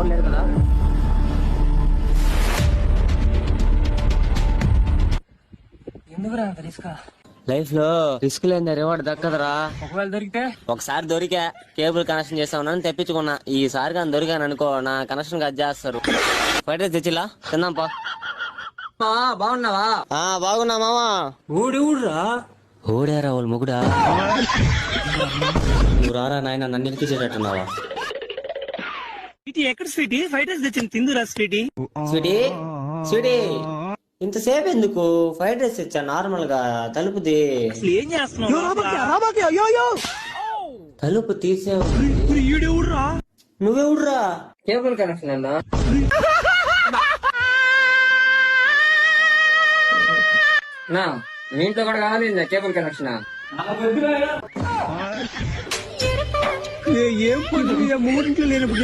ఎవరు లేరు కదా. ఎందుకురా అంత రిస్క్? లైఫ్ లో రిస్క్ లేని రివార్డ్ దక్కదరా. ఒకవేళ దొరికితే? ఒకసారి దొరికా, కేబుల్ కనెక్షన్ చేస్తామని తెప్పించుకున్నా. ఈసారి కానీ దొరికాను అనుకో, నా కనెక్షన్ కట్ చేస్తారు. ఫ్రైడ్ రైస్ తెచ్చిలా తిందాంపా. బాగున్నావా? బాగున్నా మామా. ఊడురా ఓడారా వాళ్ళు మొగుడా. నువ్వు రారా నాయన, నన్ను ఇరికించేటట్టున్నావా? ఎక్కడ స్వీటీ? ఫ్రైడ్ రైస్ తెచ్చింది తిందురా స్వీటీ. స్వీటీ స్వీటీ, ఇంతసేపు ఎందుకు? ఫ్రైడ్ రైస్ తెచ్చా నార్మల్ గా. తలుపుది ఏం చేస్తున్నావు? తలుపు తీసే. నువ్వెవడురా? కేబుల్ కనెక్షన్ అన్నా. మీ ఇంట్లో కూడా కావాలి కేబుల్ కనెక్షన్. ఏం పొద్దు మూడింట్లో లేనప్పుడు